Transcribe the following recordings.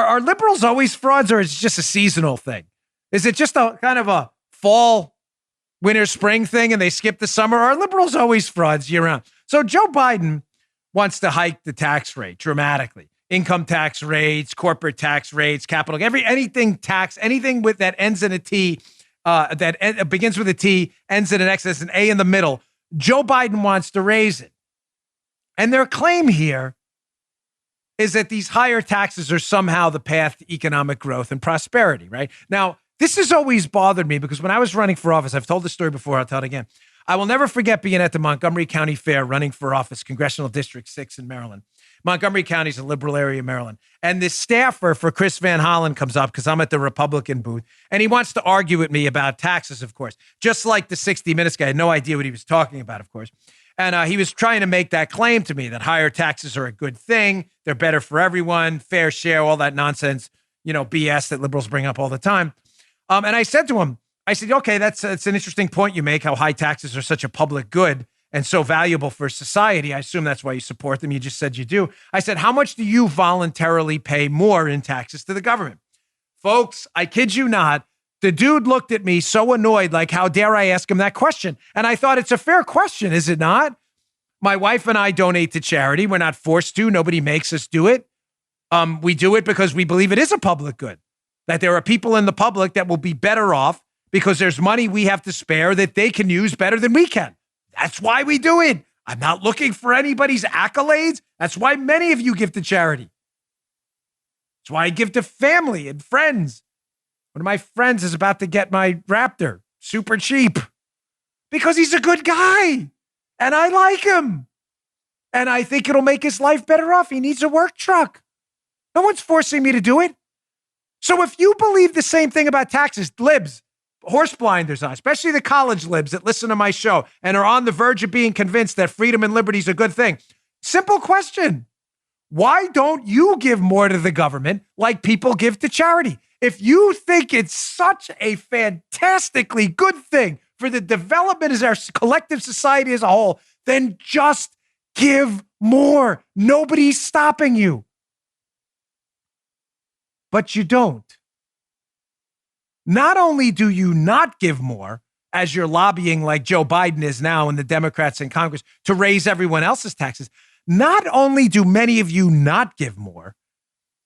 Are liberals always frauds, or is it just a seasonal thing? Is it just a kind of a fall, winter, spring thing and they skip the summer? Or are liberals always frauds year round? So Joe Biden wants to hike the tax rate dramatically. Income tax rates, corporate tax rates, capital, anything tax, anything with that ends in a T, begins with a T, ends in an X, there's an A in the middle. Joe Biden wants to raise it. And their claim here is that these higher taxes are somehow the path to economic growth and prosperity, right? Now, this has always bothered me because when I was running for office, I've told the story before, I'll tell it again. I will never forget being at the Montgomery County Fair running for office, Congressional District 6 in Maryland. Montgomery County is a liberal area of Maryland. And this staffer for Chris Van Hollen comes up because I'm at the Republican booth, and he wants to argue with me about taxes, of course, just like the 60 Minutes guy. I had no idea what he was talking about, of course. And he was trying to make that claim to me that higher taxes are a good thing. They're better for everyone, fair share, all that nonsense, BS that liberals bring up all the time. And I said to him, okay, that's an interesting point you make, how high taxes are such a public good and so valuable for society. I assume that's why you support them. You just said you do. I said, how much do you voluntarily pay more in taxes to the government? Folks, I kid you not, the dude looked at me so annoyed, like, how dare I ask him that question? And I thought, it's a fair question, is it not? My wife and I donate to charity. We're not forced to. Nobody makes us do it. We do it because we believe it is a public good, that there are people in the public that will be better off because there's money we have to spare that they can use better than we can. That's why we do it. I'm not looking for anybody's accolades. That's why many of you give to charity. That's why I give to family and friends. One of my friends is about to get my Raptor super cheap because he's a good guy and I like him. And I think it'll make his life better off. He needs a work truck. No one's forcing me to do it. So if you believe the same thing about taxes, libs, horse blinders on, especially the college libs that listen to my show and are on the verge of being convinced that freedom and liberty is a good thing. Simple question. Why don't you give more to the government like people give to charity? If you think it's such a fantastically good thing for the development of our collective society as a whole, then just give more. Nobody's stopping you. But you don't. Not only do you not give more, as you're lobbying like Joe Biden is now and the Democrats in Congress to raise everyone else's taxes, not only do many of you not give more,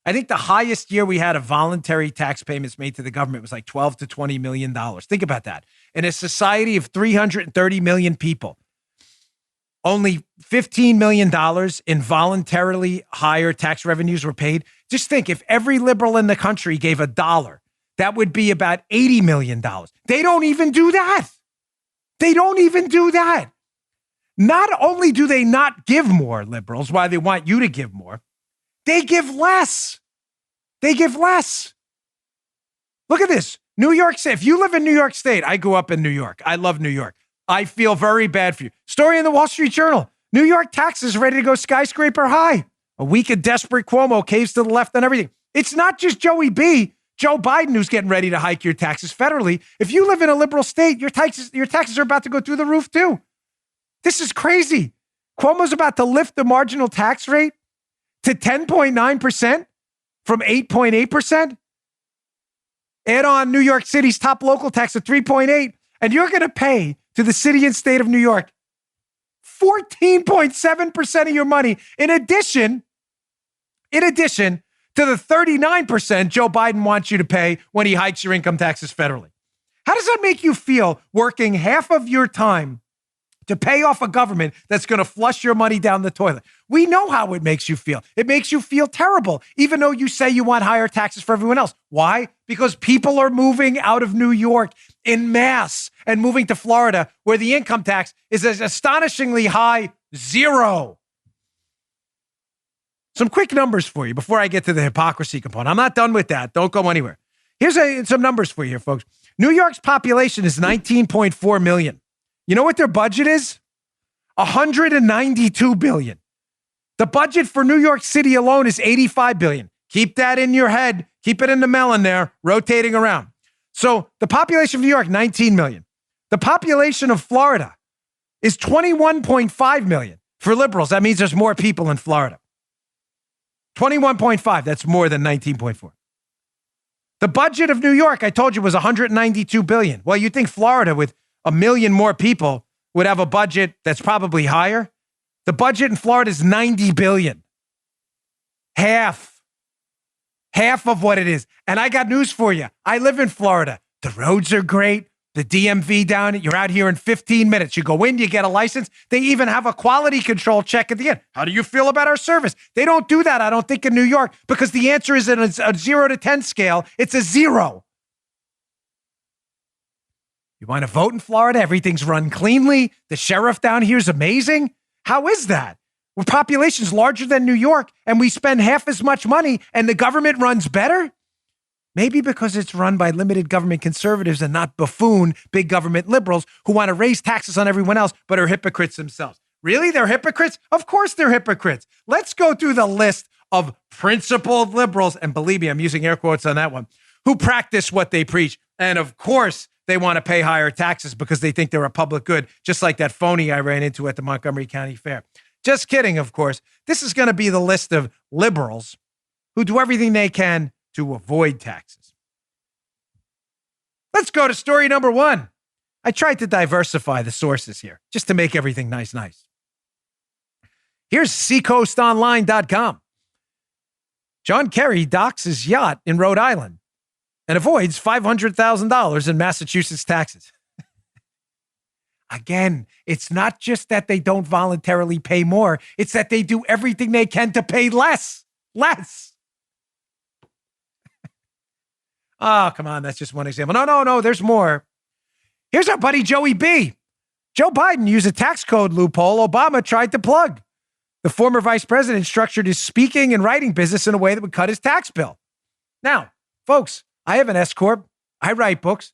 I think the highest year we had of voluntary tax payments made to the government was like $12 to $20 million. Think about that. In a society of 330 million people, only $15 million in voluntarily higher tax revenues were paid. Just think, if every liberal in the country gave $1, that would be about $80 million. They don't even do that. They don't even do that. Not only do they not give more, liberals, why they want you to give more, they give less. They give less. Look at this. New York State. If you live in New York State, I grew up in New York. I love New York. I feel very bad for you. Story in the Wall Street Journal. New York taxes ready to go skyscraper high. A week of desperate Cuomo caves to the left on everything. It's not just Joey B. Joe Biden who's getting ready to hike your taxes federally. If you live in a liberal state, your taxes are about to go through the roof too. This is crazy. Cuomo's about to lift the marginal tax rate to 10.9% from 8.8%. Add on New York City's top local tax of 3.8%, and you're going to pay to the city and state of New York 14.7% of your money. In addition to the 39% Joe Biden wants you to pay when he hikes your income taxes federally. How does that make you feel, working half of your time to pay off a government that's going to flush your money down the toilet? We know how it makes you feel. It makes you feel terrible, even though you say you want higher taxes for everyone else. Why? Because people are moving out of New York en masse and moving to Florida, where the income tax is an astonishingly high 0. Some quick numbers for you before I get to the hypocrisy component. I'm not done with that. Don't go anywhere. Here's some numbers for you here, folks. New York's population is 19.4 million. You know what their budget is? $192 billion. The budget for New York City alone is $85 billion. Keep that in your head. Keep it in the melon there, rotating around. So the population of New York, 19 million. The population of Florida is 21.5 million. For liberals, that means there's more people in Florida. 21.5. That's more than 19.4. The budget of New York, I told you, was $192 billion. Well, you'd think Florida with a million more people would have a budget that's probably higher. The budget in Florida is $90 billion. Half of what it is. And I got news for you. I live in Florida. The roads are great. The DMV down, you're out here in 15 minutes. You go in, you get a license. They even have a quality control check at the end. How do you feel about our service? They don't do that, I don't think, in New York, because the answer is in a 0 to 10 scale. It's a 0. You want to vote in Florida? Everything's run cleanly. The sheriff down here is amazing. How is that? Our population's larger than New York, and we spend half as much money, and the government runs better? Maybe because it's run by limited government conservatives and not buffoon big government liberals who want to raise taxes on everyone else but are hypocrites themselves. Really? They're hypocrites? Of course they're hypocrites. Let's go through the list of principled liberals, and believe me, I'm using air quotes on that one, who practice what they preach. And of course, they want to pay higher taxes because they think they're a public good, just like that phony I ran into at the Montgomery County Fair. Just kidding, of course. This is going to be the list of liberals who do everything they can to avoid taxes. Let's go to story number 1. I tried to diversify the sources here just to make everything nice. Here's seacoastonline.com. John Kerry docks his yacht in Rhode Island and avoids $500,000 in Massachusetts taxes. Again, it's not just that they don't voluntarily pay more. It's that they do everything they can to pay less. Oh, come on. That's just one example. No. There's more. Here's our buddy Joey B. Joe Biden used a tax code loophole Obama tried to plug. The former vice president structured his speaking and writing business in a way that would cut his tax bill. Now, folks, I have an S Corp. I write books,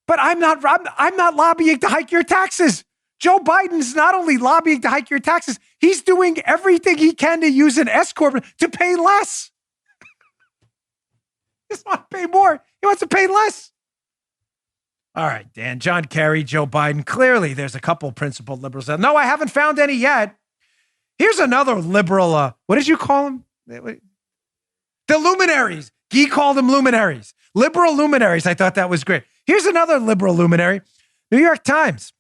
but I'm not lobbying to hike your taxes. Joe Biden's not only lobbying to hike your taxes, he's doing everything he can to use an S Corp to pay less. He doesn't want to pay more. He wants to pay less. All right, Dan, John Kerry, Joe Biden. Clearly, there's a couple principled liberals. No, I haven't found any yet. Here's another liberal. What did you call them? The luminaries. Guy called them luminaries. Liberal luminaries. I thought that was great. Here's another liberal luminary. New York Times.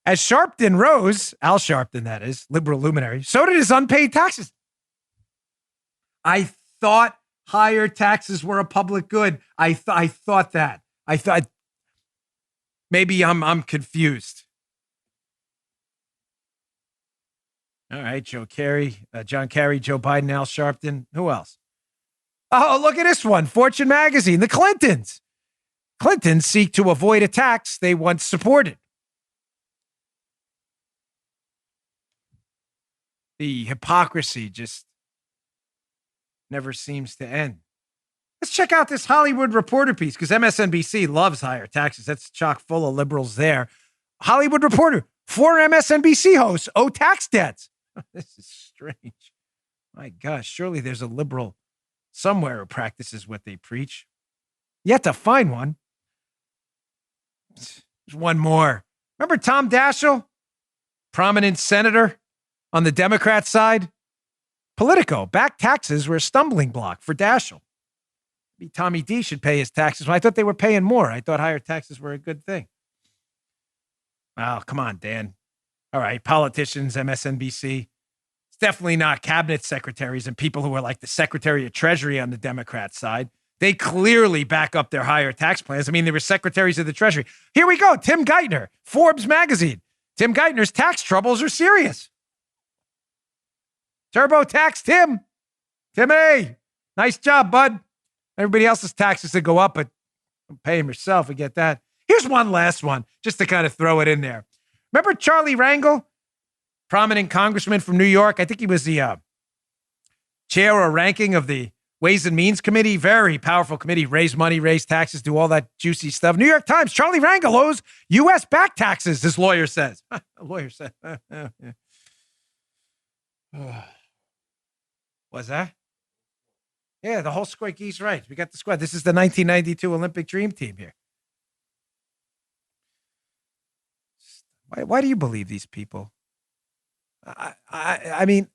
As Sharpton rose, Al Sharpton, that is, liberal luminary, so did his unpaid taxes. I thought higher taxes were a public good. I thought that. I thought maybe I'm confused. All right, John Kerry, Joe Biden, Al Sharpton. Who else? Oh, look at this one. Fortune magazine. The Clintons. Clintons seek to avoid a tax they once supported. The hypocrisy just never seems to end. Let's check out this Hollywood Reporter piece because MSNBC loves higher taxes. That's chock full of liberals there. Hollywood Reporter, 4 MSNBC hosts owe tax debts. This is strange. My gosh, surely there's a liberal somewhere who practices what they preach. Yet to find one. There's one more. Remember Tom Daschle? Prominent senator on the Democrat side? Politico, back taxes were a stumbling block for Daschle. Maybe Tommy D should pay his taxes. Well, I thought they were paying more. I thought higher taxes were a good thing. Oh, come on, Dan. All right, politicians, MSNBC. It's definitely not cabinet secretaries and people who are like the Secretary of Treasury on the Democrat side. They clearly back up their higher tax plans. I mean, they were secretaries of the Treasury. Here we go. Tim Geithner, Forbes magazine. Tim Geithner's tax troubles are serious. TurboTax Tim. Timmy, nice job, bud. Everybody else's taxes that go up, but pay them yourself. We get that. Here's one last one, just to kind of throw it in there. Remember Charlie Rangel, prominent congressman from New York? I think he was the chair or ranking of the Ways and Means Committee. Very powerful committee. Raise money, raise taxes, do all that juicy stuff. New York Times, Charlie Rangel owes U.S. back taxes, his lawyer says. A lawyer said. Was that? Yeah, the whole squad. He's right. We got the squad. This is the 1992 Olympic Dream Team here. Why do you believe these people? I mean,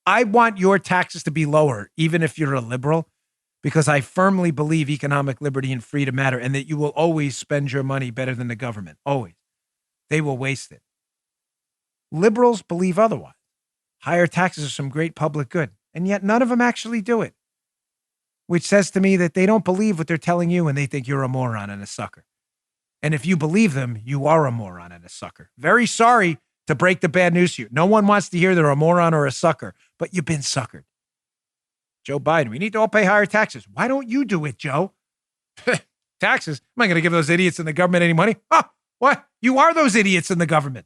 I want your taxes to be lower, even if you're a liberal, because I firmly believe economic liberty and freedom matter and that you will always spend your money better than the government. Always. They will waste it. Liberals believe otherwise. Higher taxes are some great public good, and yet none of them actually do it, which says to me that they don't believe what they're telling you and they think you're a moron and a sucker. And if you believe them, you are a moron and a sucker. Very sorry to break the bad news to you. No one wants to hear they're a moron or a sucker, but you've been suckered. Joe Biden, we need to all pay higher taxes. Why don't you do it, Joe? Taxes? Am I going to give those idiots in the government any money? Oh, what? You are those idiots in the government.